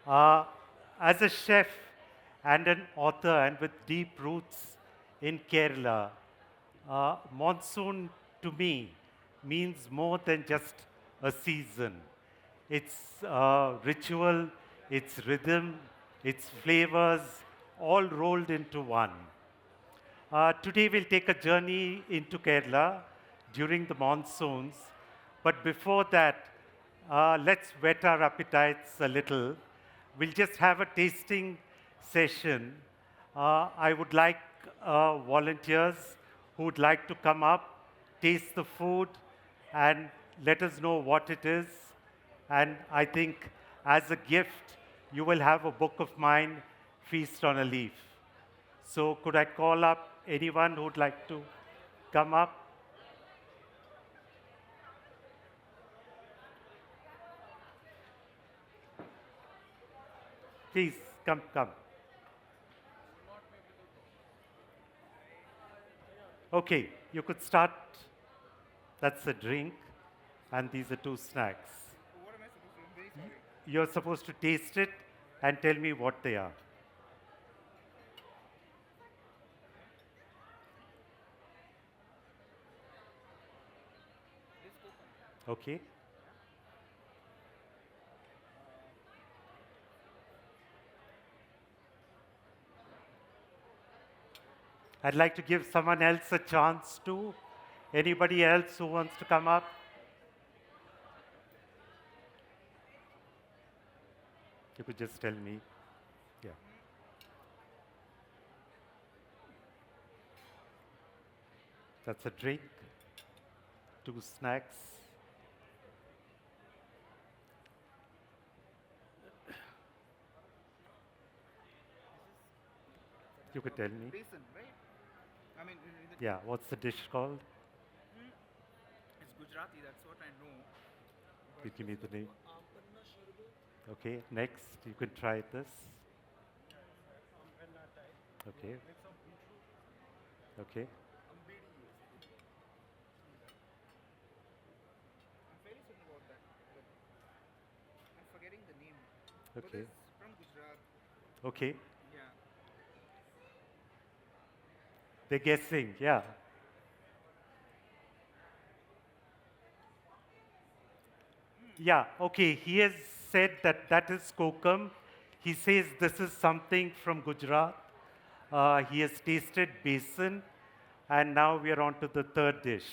Uh, as a chef and an author and with deep roots in Kerala, monsoon to me means more than just a season. It's ritual, it's rhythm, it's flavors, all rolled into one. Today we'll take a journey into Kerala during the monsoons. But before that, let's whet our appetites a little. We'll just have a tasting session. I would like volunteers who would like to come up, taste the food, and let us know what it is. And I think as a gift, you will have a book of mine, Feast on a Leaf. So could I call up anyone who would like to come up? Please, come, come. Okay, you could start. That's a drink, and these are two snacks. What am I supposed to do? I'm very sorry. You're supposed to taste it and tell me what they are. This coconut. Okay? I'd like to give someone else a chance to. Anybody else who wants to come up? You could just tell me. Yeah. That's a drink, two snacks. You could tell me. Basin, right? I mean, Yeah, what's the dish called? it's Gujarati, that's what I know. Could you give me the name? Okay, next, you can try this. Okay. Okay. I'm fairly certain about that, but I'm forgetting the name. But Okay. it's from Gujarat. Okay. Yeah. They're guessing, yeah. Yeah, okay. He has said that that is kokum. He says this is something from Gujarat. He has tasted basin, and now we are on to the third dish.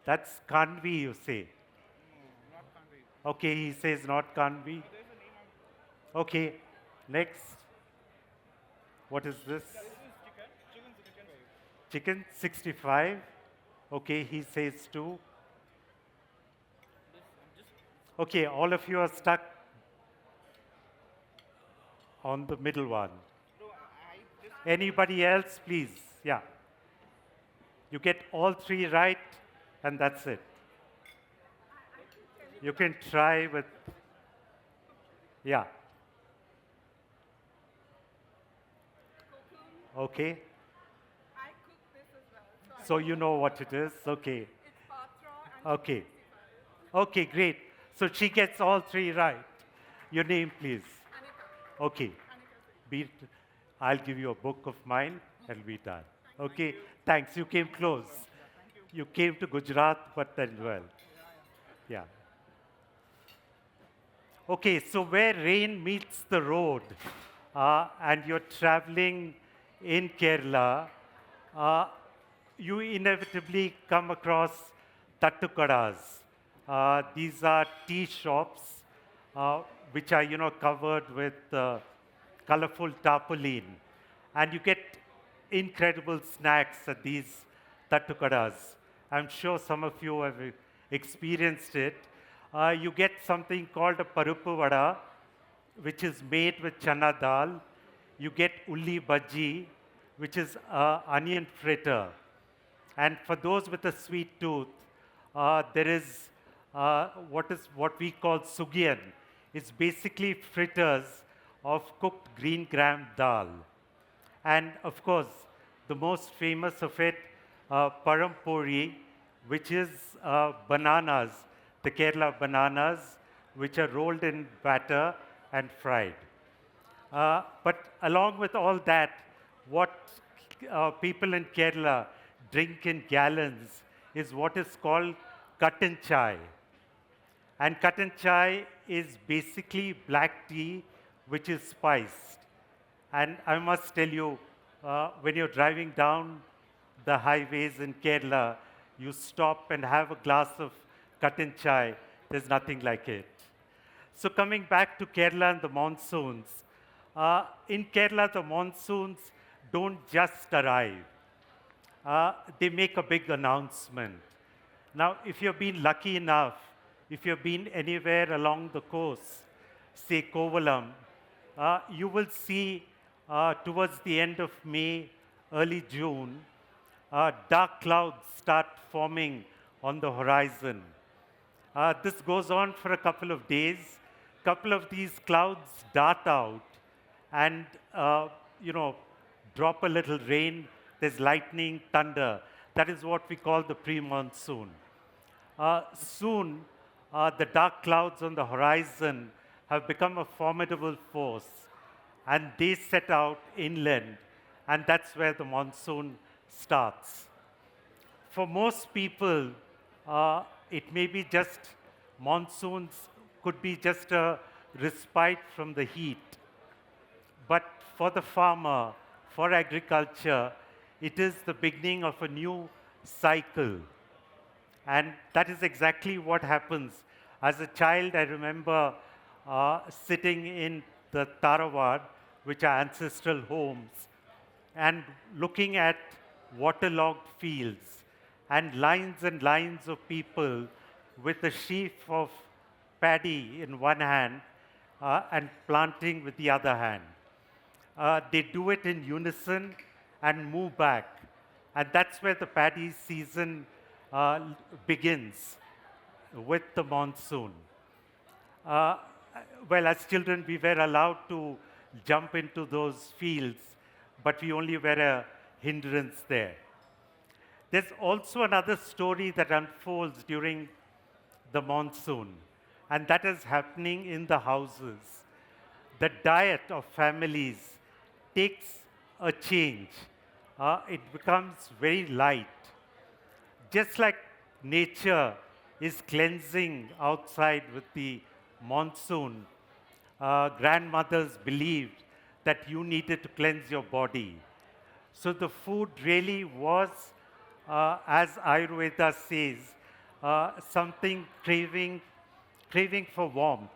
That's kanvi, you say. No, not Kanri. Okay, he says not kanvi. There's a name Okay, next. What is this? this is chicken. Chicken 65. Chicken 65. Okay, he says two. This, I'm just. Okay, all of you are stuck on the middle one. No, I just. Anybody else, please? Yeah. You get all three right, and that's it. You can try with, yeah. Okay. I cook this as well. So you know what it is. Okay. It's patra and Okay. Okay, great. So she gets all three right. Your name, please. Anika. Okay. Anika Singh. Be, I'll give you a book of mine and we're done. Okay. Thanks. You came close. You came to Gujarat, but then well. Yeah. Okay, so where rain meets the road, and you're traveling in Kerala, uh, you inevitably come across tattukadas. These are tea shops which are, covered with colorful tarpaulin. And you get incredible snacks at these tattukadas. I'm sure some of you have experienced it. You get something called a parupu vada, which is made with chana dal. You get ulli bhaji, which is onion fritter. And for those with a sweet tooth, there is what we call sugian. It's basically fritters of cooked green gram dal. And of course, the most famous of it, parampuri, which is bananas, the Kerala bananas, which are rolled in batter and fried. But along with all that, what people in Kerala drink in gallons is what is called cotton chai. And cotton chai is basically black tea which is spiced. And I must tell you, when you're driving down the highways in Kerala, you stop and have a glass of cotton chai. There's nothing like it. So coming back to Kerala and the monsoons, in Kerala the monsoons don't just arrive. They make a big announcement. Now, if you've been lucky enough, if you've been anywhere along the coast, say Kovalam, you will see towards the end of May, early June, dark clouds start forming on the horizon. This goes on for a couple of days. Couple of these clouds dart out and, you know, drop a little rain. There's lightning, thunder. That is what we call the pre-monsoon. Soon, the dark clouds on the horizon have become a formidable force, and they set out inland, and that's where the monsoon starts. For most people, it may be just monsoons could be just a respite from the heat. But for the farmer, for agriculture, it is the beginning of a new cycle. And that is exactly what happens. As a child, I remember sitting in the Tarawad, which are ancestral homes, and looking at waterlogged fields and lines of people with a sheaf of paddy in one hand and planting with the other hand. They do it in unison and move back. And that's where the paddy season begins with the monsoon. Uh, well, as children, we were allowed to jump into those fields, but we only were a hindrance there. There's also another story that unfolds during the monsoon, and that is happening in the houses. The diet of families takes a change. It becomes very light. Just like nature is cleansing outside with the monsoon, grandmothers believed that you needed to cleanse your body. So the food really was, as Ayurveda says, something craving for warmth.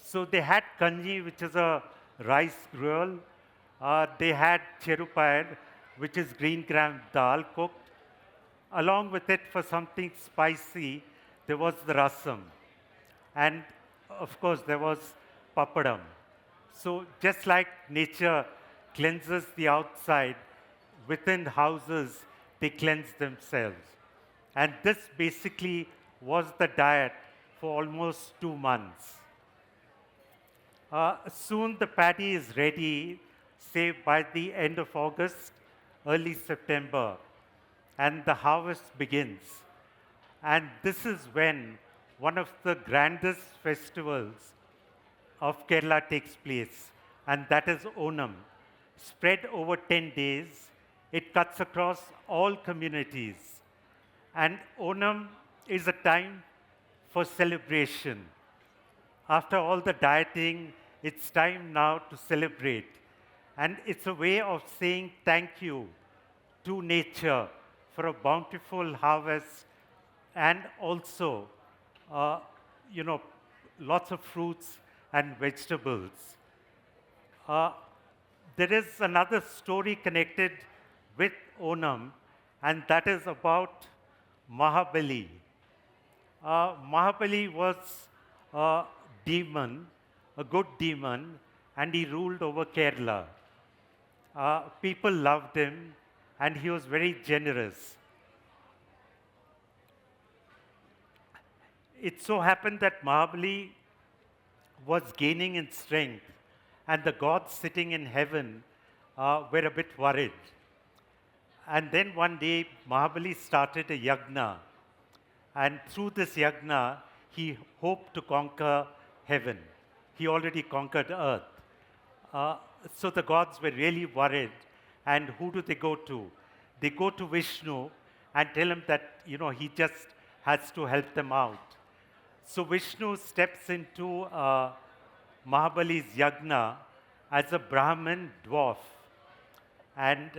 So they had kanji, which is a rice gruel. They had cherupayar, which is green gram dal cooked. Along with it, for something spicy, there was the rasam. And of course, there was papadam. So just like nature cleanses the outside, within houses, they cleanse themselves. And this basically was the diet for almost 2 months. Soon the paddy is ready, say by the end of August, early September, and the harvest begins. And this is when one of the grandest festivals of Kerala takes place, and that is Onam. Spread over 10 days, it cuts across all communities. And Onam is a time for celebration. After all the dieting, it's time now to celebrate. And it's a way of saying thank you to nature for a bountiful harvest and also, uh, you know, lots of fruits and vegetables. Uh, there is another story connected with Onam, and that is about Mahabali. Mahabali was a demon, a good demon, and he ruled over Kerala. People loved him, and he was very generous. It so happened that Mahabali was gaining in strength, and the gods sitting in heaven were a bit worried. And then one day, Mahabali started a yagna, and through this yagna, he hoped to conquer heaven. he already conquered earth. Uh, so the gods were really worried. And who do they go to? They go to Vishnu and tell him that, he just has to help them out. So Vishnu steps into Mahabali's yagna as a Brahmin dwarf and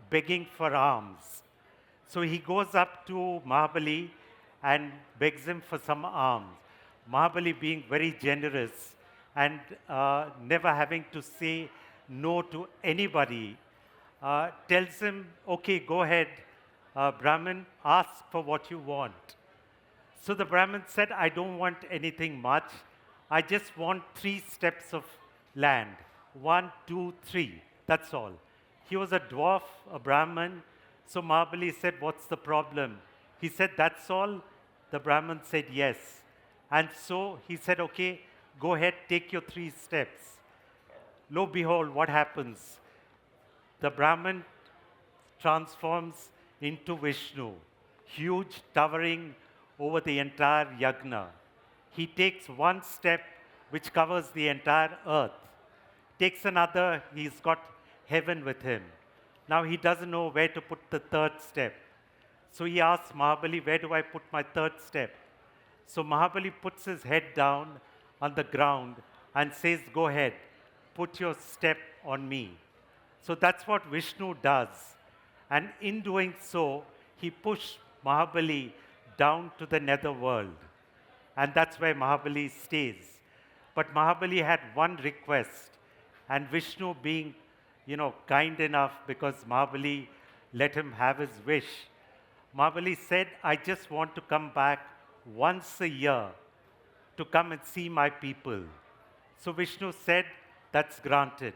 begging for alms. So he goes up to Mahabali and begs him for some alms. Mahabali, being very generous and never having to say no to anybody, tells him, okay, go ahead, Brahmin, ask for what you want. So the Brahmin said, I don't want anything much. I just want 3 steps of land. 1, 2, 3. That's all. He was a dwarf, a Brahmin. So Mahabali said, what's the problem? He said, that's all. The Brahmin said, yes. And so he said, okay, go ahead, take your 3 steps. Lo behold, what happens? The Brahmin transforms into Vishnu, huge, towering over the entire yagna. He takes 1 step which covers the entire earth. Takes another, he's got heaven with him. Now he doesn't know where to put the 3rd step. So he asks Mahabali, where do I put my 3rd step? So Mahabali puts his head down on the ground and says, go ahead, put your step on me. So that's what Vishnu does. And in doing so, he pushed Mahabali down to the nether world. And that's where Mahabali stays. But Mahabali had one request, and Vishnu being, kind enough because Mahabali let him have his wish. Mahabali said, I just want to come back once a year to come and see my people. So Vishnu said, that's granted.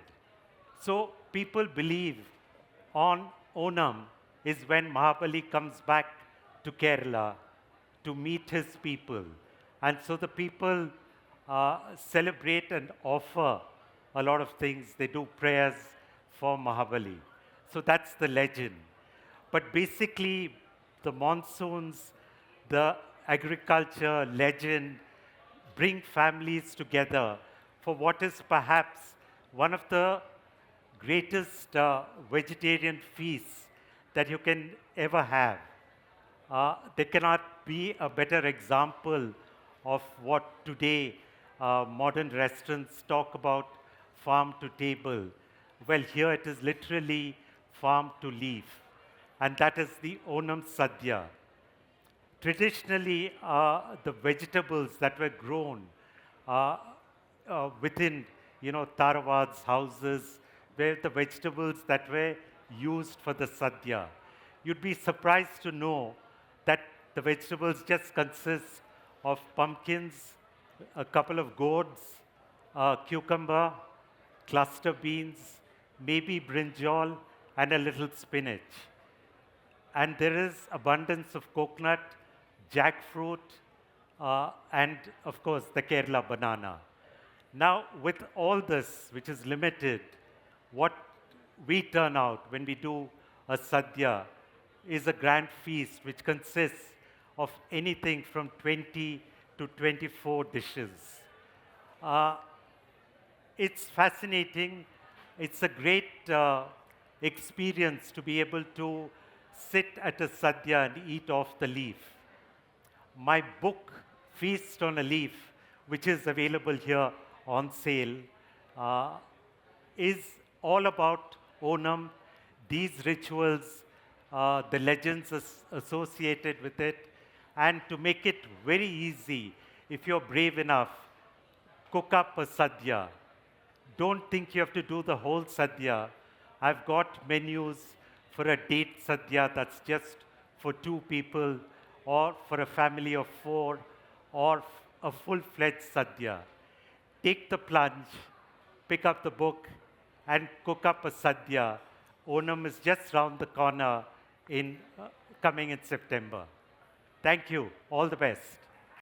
So people believe on Onam is when Mahabali comes back to Kerala to meet his people. And so the people celebrate and offer a lot of things. They do prayers for Mahabali. So that's the legend. But basically, the monsoons, the agriculture legend bring families together for what is perhaps one of the greatest vegetarian feasts that you can ever have. There cannot be a better example of what today modern restaurants talk about farm to table. Well, here it is literally farm to leaf, and that is the Onam Sadhya. Traditionally, the vegetables that were grown within, Tarawats, houses, were the vegetables that were used for the sadhya. You'd be surprised to know that the vegetables just consist of pumpkins, a couple of gourds, cucumber, cluster beans, maybe brinjal, and a little spinach. And there is abundance of coconut, jackfruit, and of course the Kerala banana. Now, with all this, which is limited, what we turn out when we do a sadhya is a grand feast which consists of anything from 20 to 24 dishes. It's fascinating. It's a great experience to be able to sit at a sadhya and eat off the leaf. My book, Feast on a Leaf, which is available here on sale, is all about Onam, these rituals, the legends associated with it, and to make it very easy, if you're brave enough, cook up a sadhya. Don't think you have to do the whole sadhya. I've got menus for a date sadhya that's just for 2 people, or for a family of 4, or a full-fledged sadhya. Take the plunge, pick up the book, and cook up a sadhya. Onam is just round the corner coming in September. Thank you. All the best.